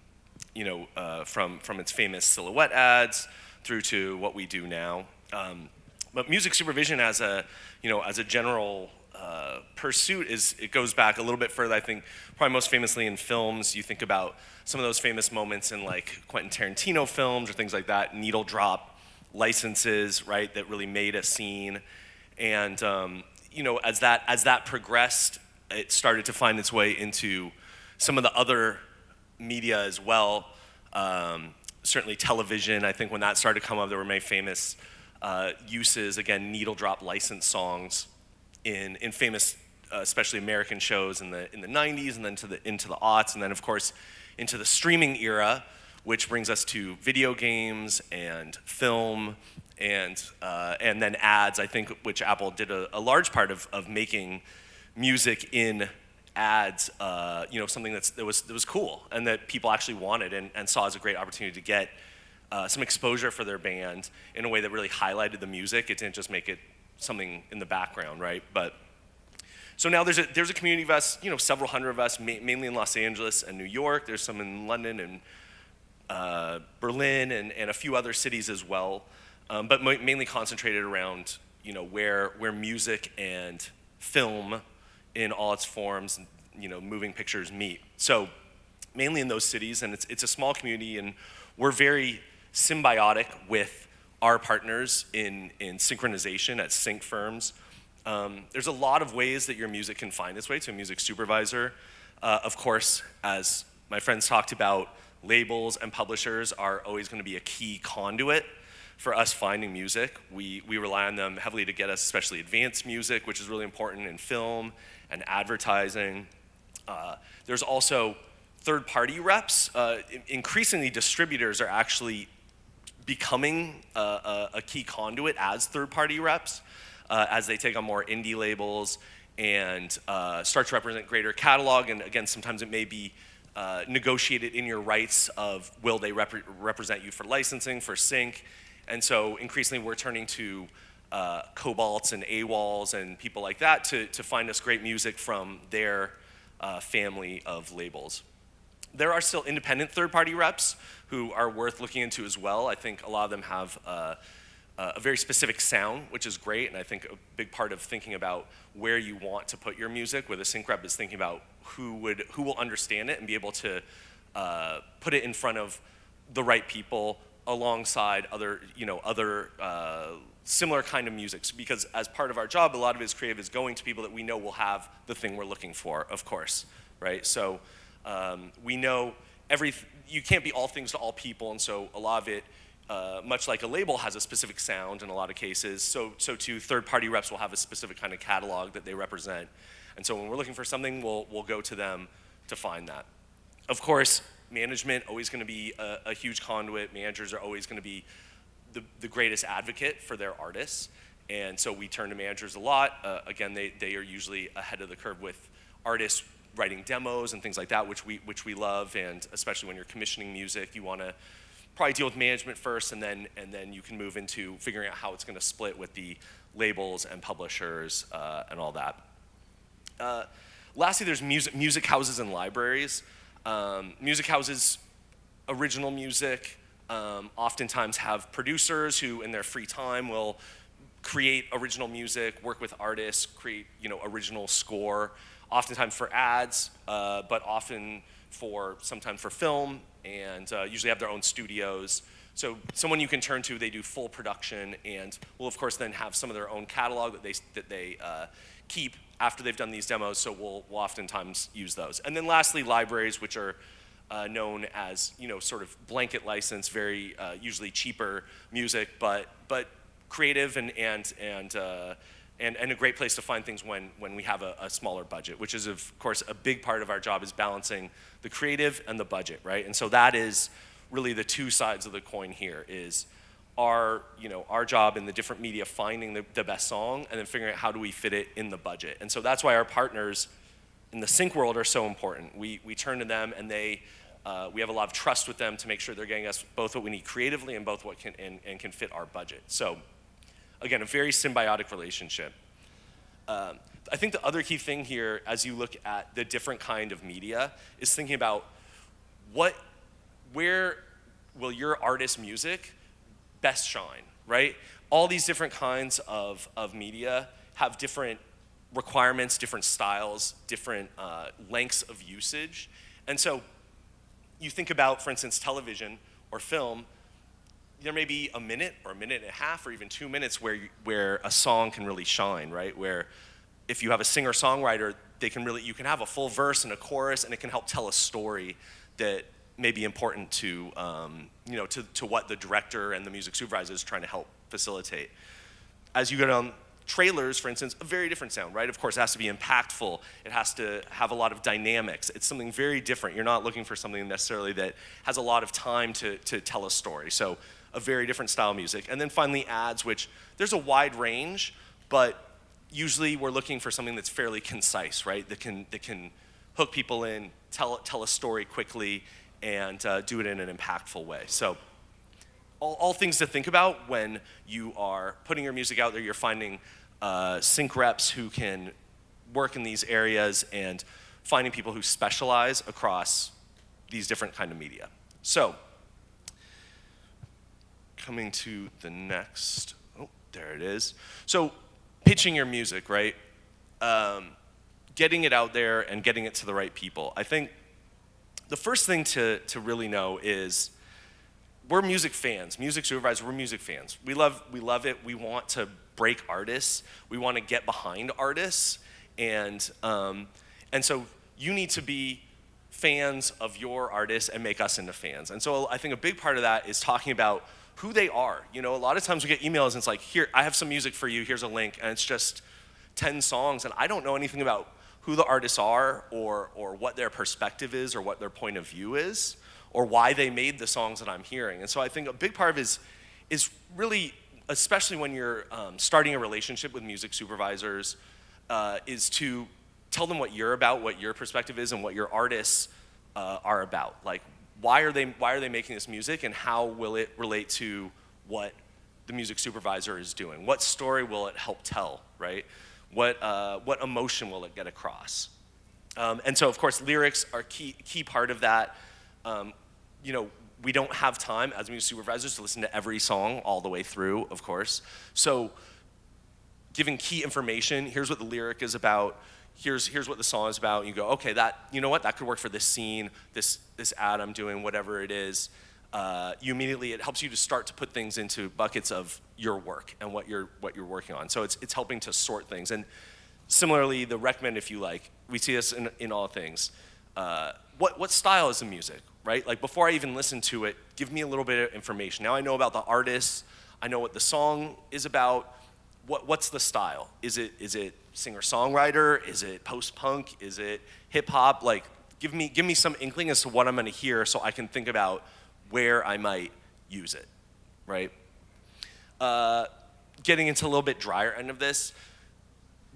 its famous silhouette ads through to what we do now. But music supervision as a general pursuit it goes back a little bit further. I think probably most famously in films, you think about some of those famous moments in like Quentin Tarantino films or things like that, needle drop licenses, right, that really made a scene. And as that progressed, it started to find its way into some of the other media as well. Certainly television. I think when that started to come up, there were many famous uses, again, needle drop licensed songs in famous, especially American shows in the 90s, and then into the aughts, and then of course into the streaming era, which brings us to video games and film and then ads. I think which Apple did a large part of making music in ads, something that was cool and that people actually wanted and saw as a great opportunity to get some exposure for their band in a way that really highlighted the music. It didn't just make it something in the background, right? But so now there's a community of us, several hundred of us, mainly in Los Angeles and New York. There's some in London and Berlin and a few other cities as well, but mainly concentrated around where music and film in all its forms, moving pictures meet. So mainly in those cities, and it's a small community, and we're very symbiotic with our partners in synchronization at sync firms. There's a lot of ways that your music can find its way to a music supervisor. Of course, as my friends talked about, labels and publishers are always going to be a key conduit for us finding music. We rely on them heavily to get us especially advanced music, which is really important in film and advertising. There's also third-party reps. Increasingly, distributors are actually becoming a key conduit as third-party reps as they take on more indie labels and start to represent greater catalog. And again, sometimes it may be negotiated in your rights of will they represent you for licensing, for sync. And so increasingly we're turning to Cobalts and AWOLs and people like that to find us great music from their family of labels. There are still independent third-party reps who are worth looking into as well. I think a lot of them have a very specific sound, which is great, and I think a big part of thinking about where you want to put your music with a sync rep is thinking about who will understand it and be able to put it in front of the right people alongside other similar kind of music. Because as part of our job, a lot of it is creative is going to people that we know will have the thing we're looking for, of course, right? So we know you can't be all things to all people, and so a lot of it, much like a label has a specific sound in a lot of cases, so too third-party reps will have a specific kind of catalog that they represent. And so when we're looking for something, we'll go to them to find that. Of course, management always going to be a huge conduit. Managers are always going to be the greatest advocate for their artists, and so we turn to managers a lot. Again, they are usually ahead of the curve with artists writing demos and things like that, which we love. And especially when you're commissioning music, you want to probably deal with management first, and then you can move into figuring out how it's going to split with the labels and publishers and all that. Lastly, there's music houses and libraries. Music houses, original music, oftentimes have producers who in their free time will create original music, work with artists, create original score, oftentimes for ads, but sometimes for film, and usually have their own studios. So someone you can turn to, they do full production, and will of course then have some of their own catalog that they keep after they've done these demos, so we'll oftentimes use those. And then lastly, libraries, which are known as sort of blanket license, very usually cheaper music, but creative and a great place to find things when we have a smaller budget, which is of course a big part of our job is balancing the creative and the budget, right? And so that is really the two sides of the coin here is our job in the different media finding the best song and then figuring out how do we fit it in the budget. And so that's why our partners in the sync world are so important. We turn to them, and we have a lot of trust with them to make sure they're getting us both what we need creatively and both what can fit our budget. So again, a very symbiotic relationship. I think the other key thing here as you look at the different kind of media is thinking about where will your artist's music best shine, right? all these different kinds of media have different requirements, different styles, different lengths of usage. And so you think about, for instance, television or film, there may be a minute or a minute and a half or even 2 minutes where a song can really shine, right? Where if you have a singer-songwriter, you can have a full verse and a chorus, and it can help tell a story that may be important to what the director and the music supervisor is trying to help facilitate. As you go down trailers, for instance, a very different sound, right? Of course, it has to be impactful. It has to have a lot of dynamics. It's something very different. You're not looking for something necessarily that has a lot of time to tell a story. So a very different style of music. And then finally ads, which there's a wide range, but usually we're looking for something that's fairly concise, right? That can hook people in, tell a story quickly, and do it in an impactful way. So all things to think about when you are putting your music out there. You're finding sync reps who can work in these areas and finding people who specialize across these different kind of media. So coming to the next, there it is. So pitching your music, right? Getting it out there and getting it to the right people. I think the first thing to really know is we're music fans. Music supervisors, we're music fans. We love it. We want to break artists. We want to get behind artists. And so you need to be fans of your artists and make us into fans. And so I think a big part of that is talking about who they are. You know, a lot of times we get emails and it's like, here, I have some music for you, here's a link, and it's just 10 songs, and I don't know anything about who the artists are or what their perspective is or what their point of view is or why they made the songs that I'm hearing. And so I think a big part of it is really, especially when you're starting a relationship with music supervisors, is to tell them what you're about, what your perspective is, and what your artists are about. Like, why are they making this music, and how will it relate to what the music supervisor is doing? What story will it help tell, right? What emotion will it get across? And so, of course, lyrics are key part of that. You know, we don't have time as music supervisors to listen to every song all the way through, of course. So giving key information, here's what the lyric is about, here's what the song is about, and you go, okay, you know what, that could work for this scene, this ad I'm doing, whatever it is. It helps you to start to put things into buckets of your work and what you're working on. So it's helping to sort things. And similarly, the recommend if you like, we see this in all things. What style is the music, right? Like before I even listen to it, give me a little bit of information. Now I know about the artist, I know what the song is about. What's the style? Is it singer-songwriter? Is it post-punk? Is it hip-hop? Like give me some inkling as to what I'm gonna hear so I can think about where I might use it, right? Getting into a little bit drier end of this,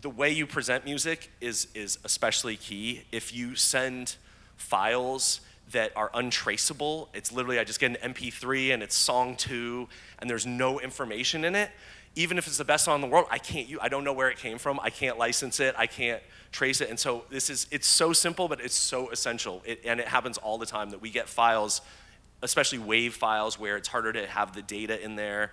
the way you present music is especially key. If you send files that are untraceable, it's literally I just get an MP3 and it's song 2 and there's no information in it, even if it's the best song in the world, I don't know where it came from, I can't license it, I can't trace it. And so it's so simple, but it's so essential. And it happens all the time that we get files, especially WAV files, where it's harder to have the data in there.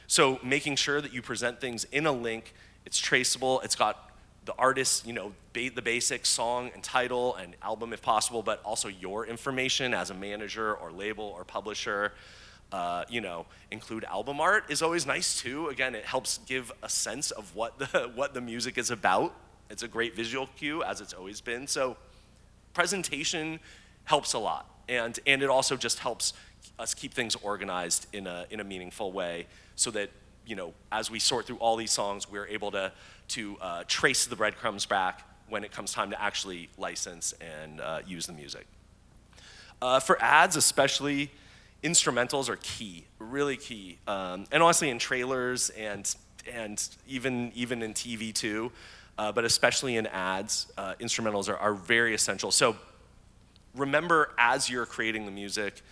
So making sure that you present things in a link, it's traceable, it's got the artist, the basic song and title and album if possible, but also your information as a manager or label or publisher. Include album art is always nice too. Again, it helps give a sense of what the music is about. It's a great visual cue, as it's always been. So presentation helps a lot. And it also just helps us keep things organized in a meaningful way so that, as we sort through all these songs, we're able to trace the breadcrumbs back when it comes time to actually license and use the music. For ads especially, instrumentals are key, really key. And honestly in trailers and even in TV too, but especially in ads, instrumentals are very essential. So remember, as you're creating the music,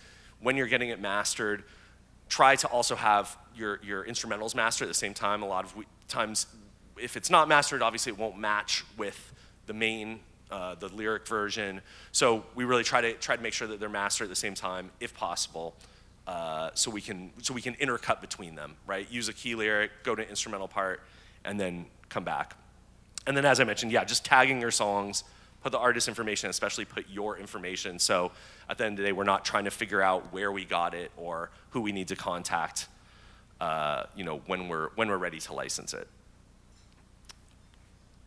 when you're getting it mastered, try to also have your instrumentals mastered at the same time. A lot of times, if it's not mastered, obviously it won't match with the main, the lyric version. So we really try to make sure that they're mastered at the same time, if possible. so we can intercut between them, right? Use a key lyric, go to instrumental part, and then come back. And then, as I mentioned, yeah, just tagging your songs, put the artist information, especially put your information. So at the end of the day, we're not trying to figure out where we got it or who we need to contact, when we're ready to license it.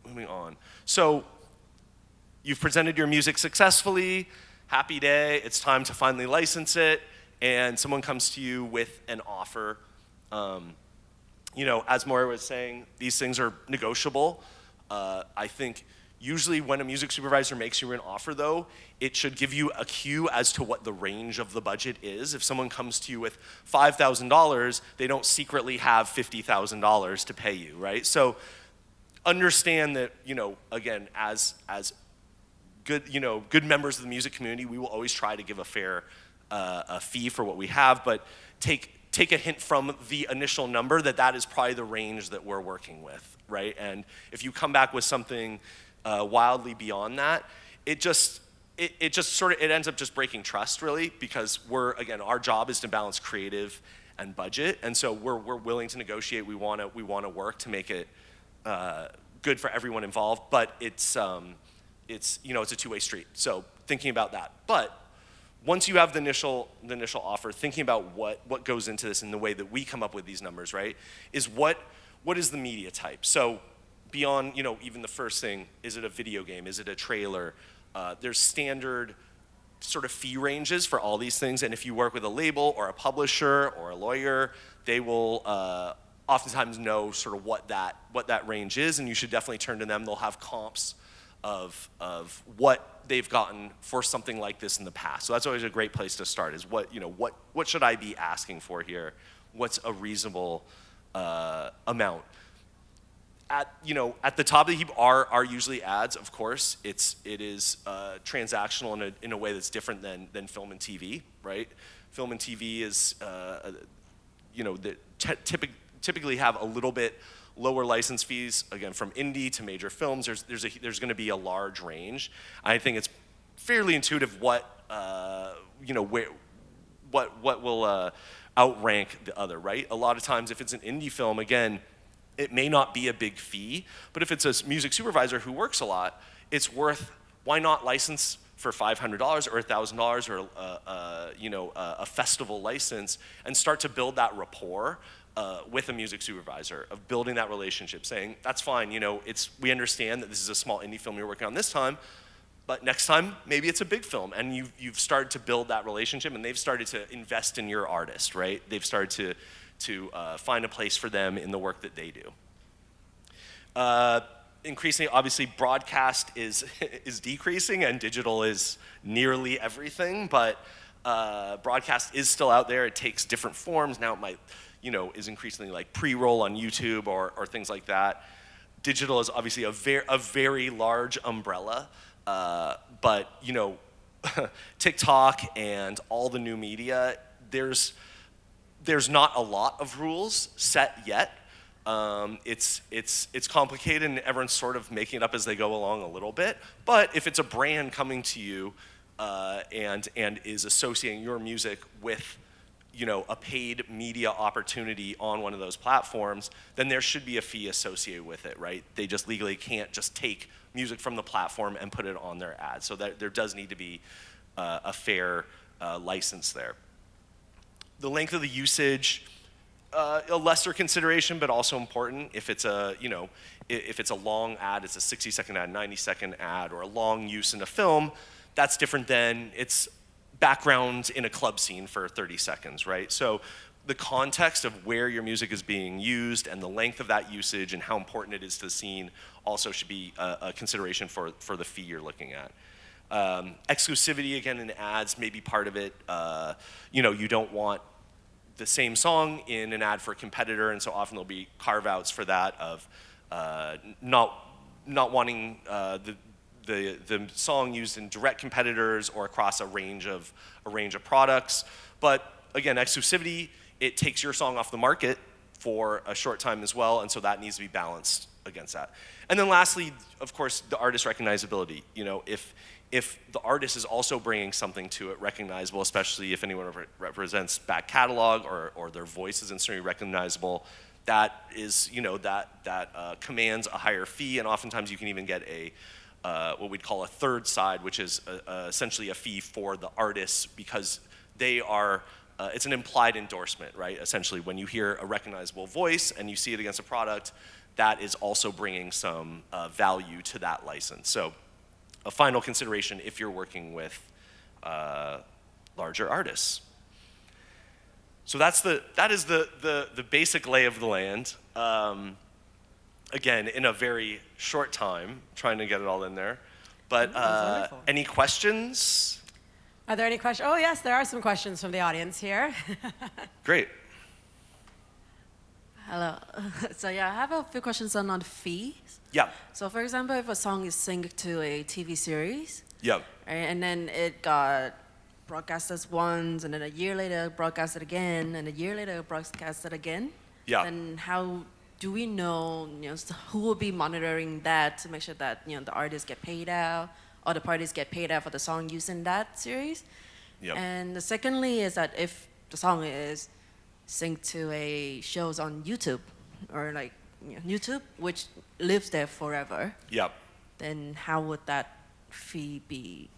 Moving on. So you've presented your music successfully. Happy day. It's time to finally license it. And someone comes to you with an offer. As Moira was saying, these things are negotiable. I think usually when a music supervisor makes you an offer, though, it should give you a cue as to what the range of the budget is. If someone comes to you with $5,000, they don't secretly have $50,000 to pay you, right? So understand that, again, as good members of the music community, we will always try to give a fair fee for what we have, but take a hint from the initial number that is probably the range that we're working with, right? And if you come back with something wildly beyond that, it ends up just breaking trust, really, because our job is to balance creative and budget, and so we're willing to negotiate. We want to work to make it good for everyone involved, but it's a two-way street. So thinking about that, but once you have the initial offer, thinking about what goes into this and the way that we come up with these numbers, right, is what is the media type? So beyond, even the first thing, is it a video game? Is it a trailer? There's standard sort of fee ranges for all these things, and if you work with a label or a publisher or a lawyer, they will oftentimes know sort of what that range is, and you should definitely turn to them. They'll have comps of what they've gotten for something like this in the past. So that's always a great place to start, is what should I be asking for here? What's a reasonable amount? At the top of the heap are usually ads, of course. It is transactional in a way that's different than film and TV, right? Film and TV is, typically have a little bit lower license fees, again, from indie to major films. There's going to be a large range. I think it's fairly intuitive what will outrank the other, right? A lot of times, if it's an indie film, again, it may not be a big fee, but if it's a music supervisor who works a lot, it's worth. Why not license for $500 or $1,000 or a festival license and start to build that rapport with a music supervisor, of building that relationship, saying, that's fine, we understand that this is a small indie film you're working on this time, but next time, maybe it's a big film, and you've started to build that relationship, and they've started to invest in your artist, right? They've started to find a place for them in the work that they do. Increasingly, obviously, broadcast is decreasing, and digital is nearly everything, but broadcast is still out there. It takes different forms. Now it might, is increasingly like pre-roll on YouTube or things like that. Digital is obviously a very large umbrella, but TikTok and all the new media, there's not a lot of rules set yet. It's complicated, and everyone's sort of making it up as they go along a little bit. But if it's a brand coming to you and is associating your music with a paid media opportunity on one of those platforms, then there should be a fee associated with it, right? They just legally can't just take music from the platform and put it on their ads. So there does need to be a fair license there. The length of the usage, a lesser consideration, but also important. If it's if it's a long ad, it's a 60-second ad, 90-second ad, or a long use in a film, that's different than it's background in a club scene for 30 seconds, right? So the context of where your music is being used and the length of that usage and how important it is to the scene also should be a consideration for the fee you're looking at. Exclusivity, again, in ads may be part of it. You don't want the same song in an ad for a competitor, and so often there'll be carve-outs for that of not wanting the song used in direct competitors or across a range of products. But again, exclusivity, it takes your song off the market for a short time as well, and so that needs to be balanced against that. And then lastly, of course, the artist recognizability. You know, if the artist is also bringing something to it recognizable, especially if anyone represents back catalog or their voice is instantly recognizable, that is, you know, that commands a higher fee, and oftentimes you can even get a what we'd call a third side, which is essentially a fee for the artists because they are. It's an implied endorsement, right? Essentially, when you hear a recognizable voice and you see it against a product, that is also bringing some value to that license. So, a final consideration if you're working with larger artists. So that is the basic lay of the land. Again, in a very short time, trying to get it all in there. But any questions? Are there any questions? Oh, yes, there are some questions from the audience here. Great. Hello. So yeah, I have a few questions on fees. Yeah. So for example, if a song is synced to a TV series, Yeah. right, and then it got broadcasted once, and then a year later broadcasted again, and a year later broadcasted again, Yeah. then how do we know, you know, who will be monitoring that to make sure that, you know, the artists get paid out, or the parties get paid out for the song used in that series? Yep. And secondly is that if the song is synced to a shows on YouTube, or like, you know, YouTube, which lives there forever, Yep. then how would that fee be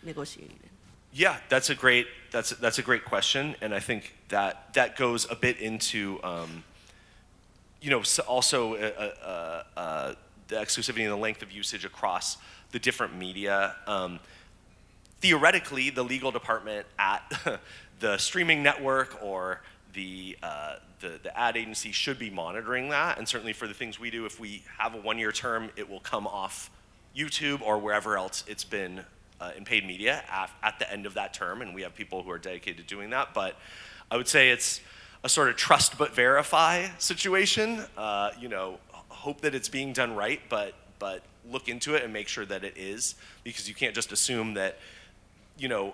negotiated? Yeah, that's a great question, and I think that goes a bit into you know, also the exclusivity and the length of usage across the different media. Theoretically, the legal department at the streaming network or the ad agency should be monitoring that, and certainly for the things we do, if we have a one-year term, it will come off YouTube or wherever else it's been in paid media at the end of that term, and we have people who are dedicated to doing that. But I would say it's a sort of trust but verify situation. You know, hope that it's being done right, but look into it and make sure that it is, because you can't just assume that, you know,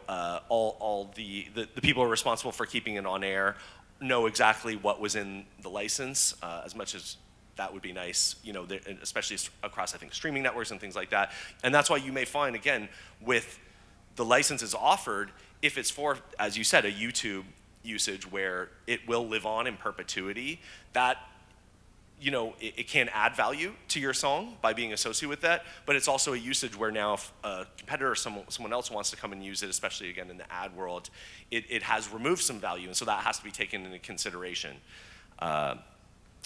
all the people who are responsible for keeping it on air know exactly what was in the license, as much as that would be nice, you know, especially across, I think, streaming networks and things like that. And that's why you may find, again, with the licenses offered, if it's for, as you said, a YouTube usage where it will live on in perpetuity, that, you know, it can add value to your song by being associated with that, but it's also a usage where now if a competitor or someone else wants to come and use it, especially again in the ad world, it has removed some value, and so that has to be taken into consideration.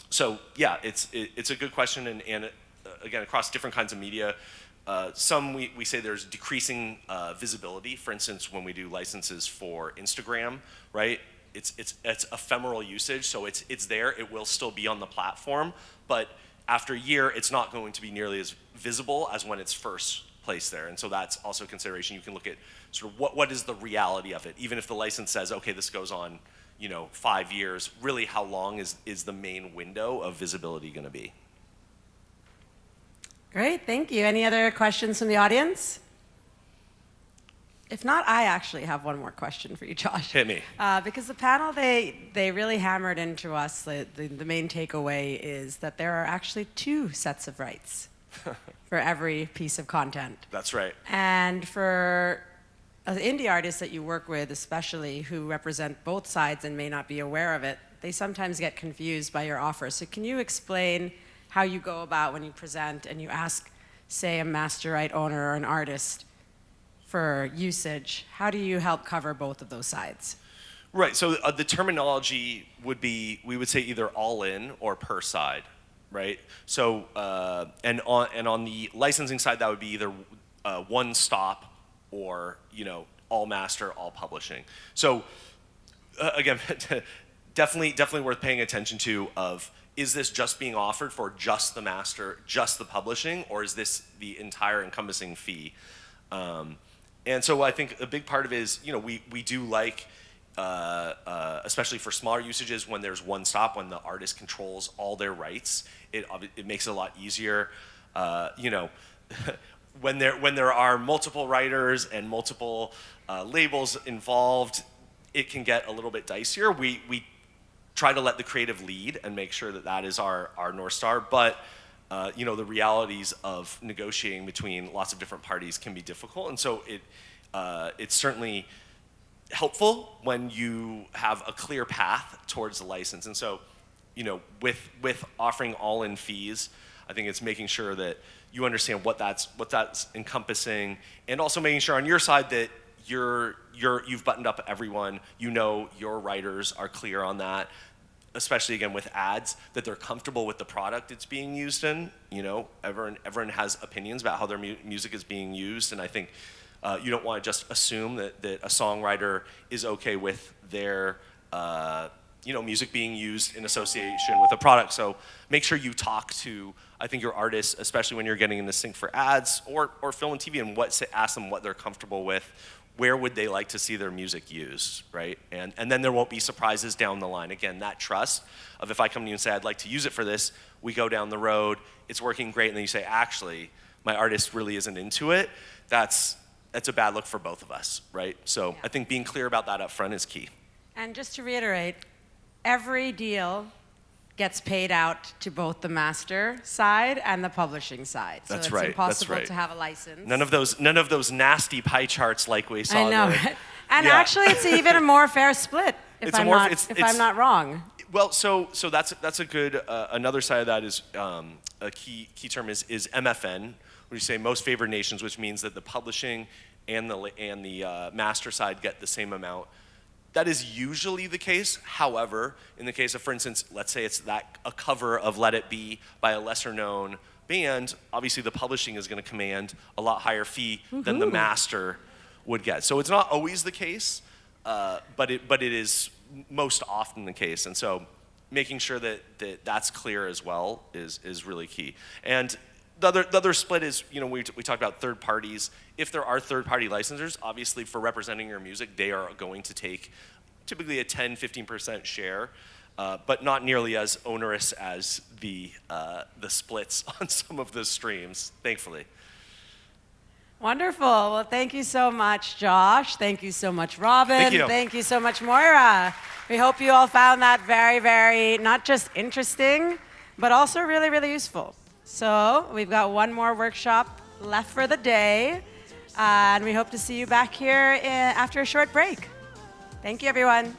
So yeah, it's a good question, and again, across different kinds of media, some we say there's decreasing visibility. For instance, when we do licenses for Instagram, right? It's ephemeral usage, so it's there. It will still be on the platform, but after a year, it's not going to be nearly as visible as when it's first placed there. And so that's also a consideration. You can look at sort of what is the reality of it, even if the license says, okay, this goes on, you know, 5 years. Really, how long is the main window of visibility going to be? Great, thank you. Any other questions from the audience? If not, I actually have one more question for you, Josh. Hit me. Because the panel, they really hammered into us, the main takeaway is that there are actually 2 sets of rights for every piece of content. That's right. And for indie artists that you work with, especially, who represent both sides and may not be aware of it, they sometimes get confused by your offer. So can you explain how you go about when you present and you ask, say, a master right owner or an artist for usage? How do you help cover both of those sides? Right, so the terminology would be, we would say either all in or per side, right? So, and on the licensing side, that would be either one stop or, you know, all master, all publishing. So, again, definitely worth paying attention to of, is this just being offered for just the master, just the publishing, or is this the entire encompassing fee? And so I think a big part of it is, you know, we do like, especially for smaller usages, when there's one stop, when the artist controls all their rights, it makes it a lot easier. You know, when there are multiple writers and multiple labels involved, it can get a little bit dicier. We try to let the creative lead and make sure that is our North Star, but the realities of negotiating between lots of different parties can be difficult. And so it's certainly helpful when you have a clear path towards the license. And so, with offering all-in fees, I think it's making sure that you understand what that's encompassing, and also making sure on your side that you've buttoned up everyone. Your writers are clear on that, especially again with ads, that they're comfortable with the product it's being used in. Everyone has opinions about how their music is being used, and I think you don't want to just assume that a songwriter is okay with their music being used in association with a product. So make sure you talk to, I think, your artists, especially when you're getting into sync for ads or film and TV, and ask them what they're comfortable with. Where would they like to see their music used, right? And then there won't be surprises down the line. Again, that trust of, if I come to you and say, I'd like to use it for this, we go down the road, it's working great, and then you say, actually, my artist really isn't into it, that's a bad look for both of us, right? So Yeah. I think being clear about that up front is key. And just to reiterate, every deal gets paid out to both the master side and the publishing side. So That's it's right, impossible that's right. to have a license. None of those nasty pie charts like we saw I know, there. right? And Yeah. actually, it's even a more fair split, if I'm not wrong. Well, so that's a good another side of that is a key term is MFN, where you say most favored nations, which means that the publishing and the master side get the same amount. That is usually the case. However, in the case of, for instance, let's say it's a cover of Let It Be by a lesser known band, obviously the publishing is going to command a lot higher fee than the master would get. So it's not always the case, but it is most often the case. And so making sure that's clear as well is really key. And the other split is, we talked about third parties. If there are third-party licensors, obviously for representing your music, they are going to take typically a 10-15% share, but not nearly as onerous as the splits on some of the streams, thankfully. Wonderful. Well, thank you so much, Josh. Thank you so much, Robin. Thank you. Thank you so much, Moira. We hope you all found that very, very, not just interesting, but also really, really useful. So we've got one more workshop left for the day, and we hope to see you back here after a short break. Thank you, everyone.